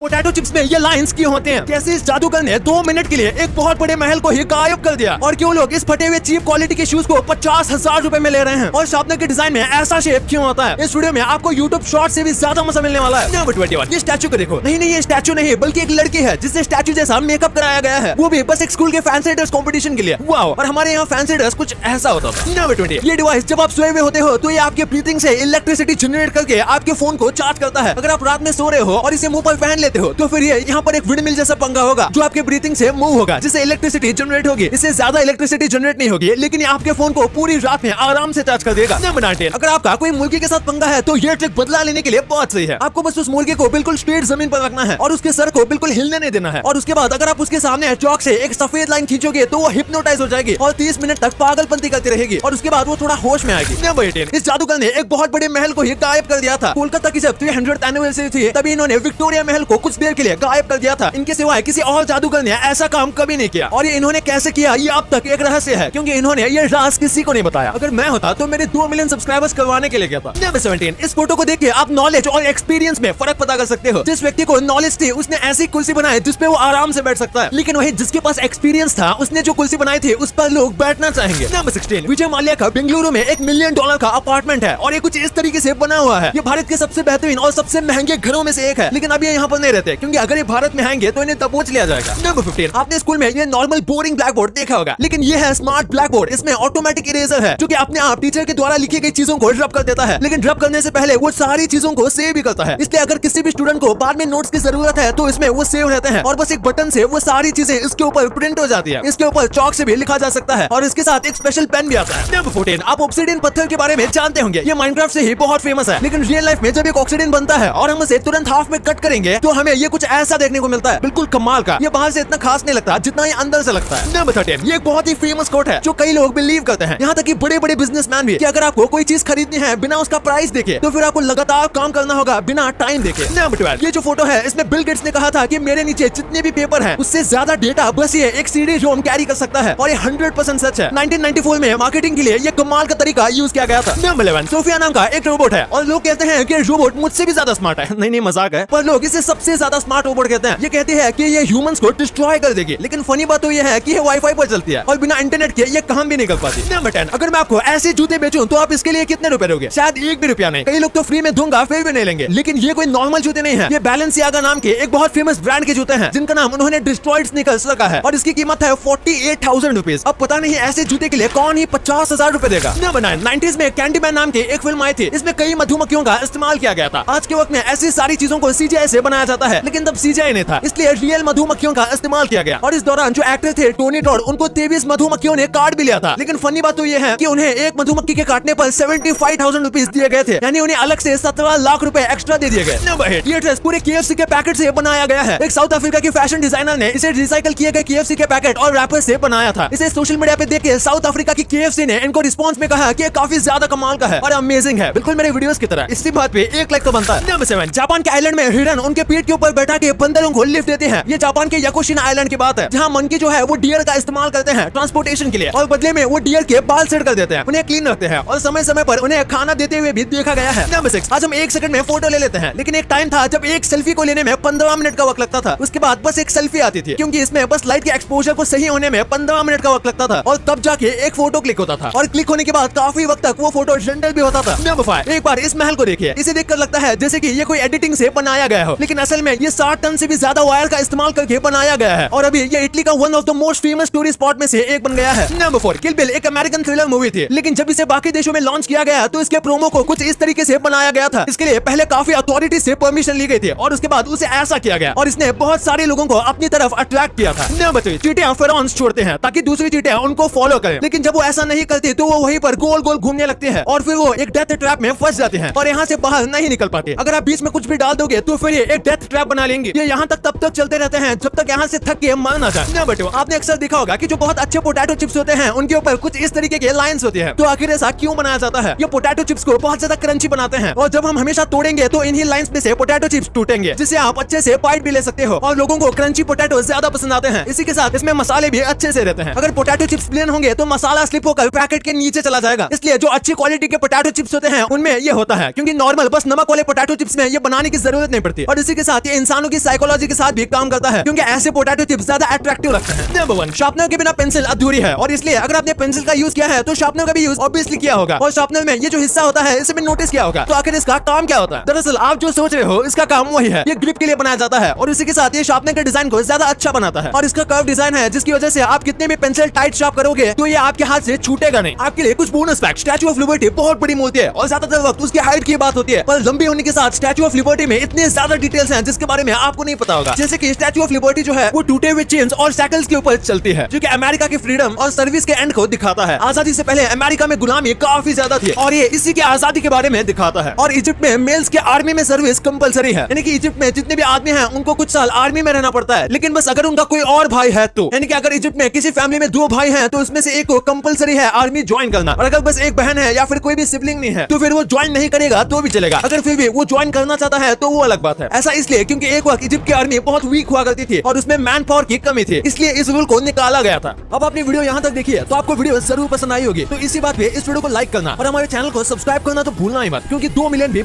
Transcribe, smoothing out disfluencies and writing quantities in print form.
Potato chips में ये lines क्यों होते हैं? कैसे इस जादूगर ने 2 मिनट के लिए एक बहुत बड़े महल को ही गायब कर दिया? और क्यों लोग इस फटे हुए चीप क्वालिटी के शूज को 50,000 रुपए में ले रहे हैं? और शार्पनर के डिजाइन में ऐसा शेप क्यों होता है? इस वीडियो में आपको यूट्यूब शॉर्ट से भी ज्यादा मजा मिलने वाला है। नंबर 21, ये स्टैचू को देखो। नहीं, ये स्टैचू नहीं बल्कि एक लड़की है जिससे स्टैचू जैसा मेकअप कराया गया है, वो भी बस एक स्कूल के फैंसी ड्रेस कॉम्पिटिशन के लिए। वाओ! और हमारे यहाँ फैंसी ड्रेस कुछ ऐसा होता था। नंबर 20, ये डिवाइस जब आप सोए हुए होते हो तो ये आपके ब्रीथिंग से इलेक्ट्रिसिटी जनरेट करके आपके फोन को चार्ज करता है। अगर आप रात में सो रहे हो और इसे मुंह पर पहन लेते हो तो फिर ये यहाँ पर एक विंडमिल जैसा पंखा होगा जो आपके ब्रीथिंग से मूव होगा, जिससे इलेक्ट्रिसिटी जनरेट होगी। इससे ज्यादा इलेक्ट्रिसिटी जनरेट नहीं होगी, लेकिन ये आपके फोन को पूरी रात में आराम से चार्ज कर देगा। नंबर 19, अगर आपका कोई मुर्गी के साथ पंगा है तो ये ट्रिक बदला लेने के लिए बहुत सही है। आपको बस उस मुर्गे को बिल्कुल स्ट्रेट जमीन पर रखना है और उसके सर को बिल्कुल हिलने नहीं देना है। और उसके बाद अगर आप उसके सामने चौक से एक सफेद लाइन खींचोगे तो वो हिप्नोटाइज हो जाएगी और 30 मिनट तक पागलपंती करती रहेगी और उसके बाद वो थोड़ा होश में आएगी। नंबर 18, इस जादूगर ने एक बहुत बड़े महल को ही गायब कर दिया था। कोलकाता की जब 300th एनिवर्सरी थी तभी इन्होंने विक्टोरिया महल को कुछ देर के लिए गायब कर दिया था। इनके सिवाय किसी और जादूगर ने ऐसा काम कभी नहीं किया और ये इन्होंने कैसे किया ये अब तक एक रहस्य है, क्योंकि इन्होंने ये राज किसी को नहीं बताया। अगर मैं होता तो मेरे 2 मिलियन सब्सक्राइबर्स करवाने के लिए गया था। नंबर 17, इस फोटो को देख के आप नॉलेज और एक्सपीरियंस में फर्क पता कर सकते हो। जिस व्यक्ति को नॉलेज थी उसने ऐसी कुर्सी बनाई जिसपे वो आराम से बैठ सकता है, लेकिन वही जिसके पास एक्सपीरियंस था उसने जो कुर्सी बनाई थी उस पर लोग बैठना चाहेंगे। नंबर 16, विजय माल्या का बेंगलुरु में $1 मिलियन का अपार्टमेंट है और ये कुछ इस तरीके से बना हुआ है। ये भारत के सबसे बेहतरीन और सबसे महंगे घरों में से एक है, लेकिन अब ये यहाँ पर नहीं रहते क्योंकि अगर ये भारत में आएंगे तो इन्हें दबोच लिया जाएगा। नंबर 15, आपने स्कूल में ये नॉर्मल बोरिंग ब्लैक बोर्ड देखा होगा, लेकिन ये है स्मार्ट ब्लैक बोर्ड। इसमें ऑटोमेटिक इरेजर है जो कि अपने आप टीचर के द्वारा लिखी गई चीजों को रब कर देता है, लेकिन रब करने से पहले वो सारी चीजों को सेव भी करता है। इसलिए अगर किसी भी स्टूडेंट को बाद में नोट्स की जरूरत है तो इसमें वो सेव रहते हैं और बस एक बटन से वो सारी चीजें इसके ऊपर प्रिंट हो जाती है। इसके ऊपर चौक से भी लिखा जा सकता है और इसके साथ एक स्पेशल पेन भी आता है। नंबर 14, आप ऑब्सिडियन पत्थर के बारे में जानते होंगे। ये माइनक्राफ्ट से ही बहुत फेमस है, लेकिन रियल लाइफ में जब एक ऑक्सीडेंट बनता है और हम उसे तुरंत हाफ में कट करेंगे तो हमें ये कुछ ऐसा देखने को मिलता है, बिल्कुल कमाल का। ये बाहर से इतना खास नहीं लगता जितना ये अंदर से लगता है। नंबर 13, ये एक बहुत ही फेमस कोट है जो कई लोग बिलीव करते हैं, यहाँ तक कि बड़े-बड़े बिजनेसमैन भी, कि अगर आपको कोई चीज खरीदनी है बिना उसका प्राइस देखे तो फिर आपको लगातार काम करना होगा बिना टाइम देखे। नंबर 12, ये जो फोटो है इसमें बिल गेट्स ने कहा था कि मेरे नीचे जितने भी पेपर हैं उससे ज्यादा डेटा बस ये एक सीडी रोम कैरी कर सकता है, और ये 100% सच है। 1994 में मार्केटिंग के लिए ये कमाल का तरीका यूज किया गया था। नंबर 11, सोफिया नाम का एक रोबोट है और लोग कहते हैं कि रोबोट मुझसे भी ज्यादा स्मार्ट है। नहीं मजाक है, पर लोग इसे सबसे ज्यादा स्मार्ट रोबोट कहते हैं। ये कहते हैं कि ये ह्यूमंस को डिस्ट्रॉय कर देगी, लेकिन फनी बात तो ये है कि ये वाईफाई पर चलती है और बिना इंटरनेट के ये काम भी नहीं कर पाती। नंबर 10, अगर मैं आपको ऐसे जूते बेचूं तो आप इसके लिए कितने रुपए दोगे? शायद 1 भी रुपया नहीं। कई लोग तो फ्री में दूंगा फिर भी नहीं लेंगे, लेकिन ये कोई नॉर्मल जूते नहीं है। ये बैलेंसियागा नाम के एक बहुत फेमस ब्रांड के जूते हैं जिनका नाम उन्होंने डिस्ट्रॉयड स्नीकर्स रखा है और इसकी कीमत है 48,000 रुपीज। अब पता नहीं ऐसे जूते के लिए कौन ही 50,000 रुपए देगा। नंबर 9, 90s में कैंडीमैन नाम की एक फिल्म आई थी। इसमें कई मधुमक्खियों का इस्तेमाल किया गया था। आज के वक्त में ऐसी सारी चीजों को CGI से बनाया जाता है, लेकिन तब CGI नहीं था, इसलिए रियल मधुमक्खियों का इस्तेमाल किया गया। और इस दौरान जो एक्टर थे टोनी टॉड, उनको 23 मधुमक्खियों ने काट भी लिया था। लेकिन फनी बात तो ये है कि उन्हें एक मधुमक्खी के काटने पर 75,000 रुपीज दिए गए थे, यानी उन्हें अलग से 17 लाख रुपए एक्स्ट्रा दे दिए गए। नंबर 8, ये ड्रेस पूरे KFC के पैकेट से बनाया गया है। एक साउथ अफ्रीका के फैशन डिजाइनर ने इसे रिसाइकल किए गए KFC के पैकेट और रैपर से बनाया था। इसे सोशल मीडिया पे देख के साउथ अफ्रीका की KFC ने इनको रिस्पॉन्स में कहा कि काफी ज्यादा कमाल का है और अमेजिंग है, बिल्कुल मेरे वीडियोस की तरह। इसी बात पे 1 लाइक तो बनता है। नंबर 7, जापान के आइलैंड में हिरन उनके पीठ के ऊपर बैठा के बंदरों को लिफ्ट देते हैं। ये जापान के याकुशिना आइलैंड की बात है, जहाँ मंकी जो है वो डियर का इस्तेमाल करते हैं ट्रांसपोर्टेशन के लिए और बदले में वो डियर के बाल सेट कर देते हैं, उन्हें क्लीन रखते हैं और समय समय पर उन्हें खाना देते हुए भी देखा गया है। नंबर 6, आज हम 1 सेकंड में फोटो ले लेते हैं, लेकिन एक टाइम था जब एक सेल्फी को लेने में 15 मिनट का वक्त लगता था। उसके बाद बस एक सेल्फी आती थी, क्योंकि इसमें बस लाइट के एक्सपोजर को सही होने में 15 मिनट का वक्त लगता था और तब जाके एक फोटो क्लिक होता था और क्लिक होने के बाद काफी वक्त तक वो फोटो रेंडर भी होता था। नंबर 5, एक बार इस महल को देखिए। इसे देखकर लगता है जैसे कि ये कोई एडिटिंग से बनाया गया हो, लेकिन असल में ये 60 टन से भी ज्यादा वायर का इस्तेमाल करके बनाया गया है और अभी ये इटली का one of the most famous tourist spot में से एक बन गया है। नंबर 4, किल बिल एक अमेरिकन थ्रिलर मूवी थी, लेकिन जब इसे बाकी देशों में लॉन्च किया गया तो इसके प्रोमो को कुछ इस तरीके से बनाया गया था। इसके लिए पहले काफी अथॉरिटी से परमिशन ली गई थी और उसके बाद उसे ऐसा किया गया और इसने बहुत सारे लोगों को अपनी तरफ अट्रैक्ट किया था। नंबर 3, चींटियां फेरोमोन्स छोड़ते हैं ताकि दूसरी चींटियां उनको फॉलो करें, लेकिन जब वो ऐसा नहीं करती तो वो वहीं पर गोल गोल घूमने लगती है और फिर वो एक डेथ ट्रैप में फंस जाते हैं और यहाँ से बाहर नहीं निकल पाते। अगर आप बीच में कुछ भी डाल दोगे तो फिर ये एक डेथ ट्रैप बना लेंगे। ये यहाँ तक तब तक चलते रहते हैं जब तक यहाँ से थक के मर ना जाए। नंबर 2, आपने अक्सर देखा होगा कि जो बहुत अच्छे पोटैटो चिप्स होते हैं उनके ऊपर कुछ इस तरीके के लाइंस होती है। तो आखिर ऐसा क्यों बनाया जाता है? ये पोटैटो चिप्स को बहुत ज्यादा क्रंची बनाते हैं और जब हम हमेशा तोड़ेंगे तो इन्हीं लाइंस में से पोटैटो चिप्स टूटेंगे, जिससे आप अच्छे से बाइट भी ले सकते हो और लोगों को क्रंची पोटैटो ज्यादा पसंद आते हैं। इसी के साथ इसमें मसाले भी अच्छे से रहते हैं। अगर पोटैटो चिप्स प्लेन होंगे तो मसाला स्लिप होकर पैकेट के नीचे चला जाएगा, इसलिए जो अच्छी क्वालिटी के पोटैटो चिप्स होते हैं उनमें ये होता है, क्योंकि नॉर्मल बस नमक वाले पोटैटो चिप्स में ये बनाने की जरूरत नहीं पड़ती। और इसी के साथ ये इंसानों की साइकोलॉजी के साथ भी काम करता है, क्योंकि ऐसे पोटैटो चिप्स ज्यादा अट्रैक्टिव लगते हैं। नंबर 1, शार्पनर के बिना पेंसिल अधूरी है, और इसलिए अगर आपने पेंसिल का यूज किया है तो शार्पनर का भी यूज ऑब्वियसली किया होगा, और शार्पनर में ये जो हिस्सा होता है इसे भी नोटिस किया होगा। तो आखिर इसका काम क्या होता है? दरअसल आप जो सोच रहे हो इसका काम वही है, ये ग्रिप के लिए बनाया जाता है और उसी के साथ ये शार्पनर के डिजाइन को ज्यादा अच्छा बनाता है। और इसका कर्व डिजाइन है जिसकी वजह से आप कितने भी पेंसिल टाइट शार्प करोगे तो ये आपके हाथ से छूटेगा नहीं। आपके लिए कुछ bonus fact, statue of liberty बहुत बड़ी मूर्ति है और ज्यादातर वक्त उसकी हाइट की बात होती है, पर लंबी होने के साथ स्टैच्यू ऑफ लिबर्टी में इतने ज्यादा डिटेल्स हैं जिसके बारे में आपको नहीं पता होगा। जैसे कि स्टैच्यू ऑफ लिबर्टी जो है वो टूटे हुए चेन्स और सैकल्स के ऊपर चलती है, जो कि अमेरिका की फ्रीडम और सर्विस के एंड को दिखाता है। आजादी से पहले अमेरिका में गुलामी काफी ज्यादा थी और ये इसी की आजादी के बारे में दिखाता है। और इजिप्ट में मेल्स के आर्मी में सर्विस कंपलसरी है, यानी कि इजिप्ट में जितने भी आदमी हैं उनको कुछ साल आर्मी में रहना पड़ता है, लेकिन बस अगर उनका कोई और भाई है तो, यानी कि अगर इजिप्ट में किसी फैमिली में 2 भाई हैं तो उसमें से एक को कंपलसरी है आर्मी ज्वाइन करना, और अगर बस एक बहन है या फिर कोई भी सिबलिंग नहीं है तो फिर वो ज्वाइन नहीं करेगा तो भी चलेगा। अगर फिर भी वो ज्वाइन करना चाहता है तो वो अलग बात है। ऐसा इसलिए क्योंकि एक वक्त इजिप्ट की आर्मी बहुत वीक हुआ करती थी और उसमें मैन पावर की कमी थी, इसलिए इस रूल को निकाला गया था। अब आपने वीडियो यहाँ तक देखी है तो आपको वीडियो जरूर पसंद आई होगी, तो इसी बात पे इस वीडियो को लाइक करना और हमारे चैनल को सब्सक्राइब करना तो भूलना ही मत, क्योंकि 2 मिलियन भी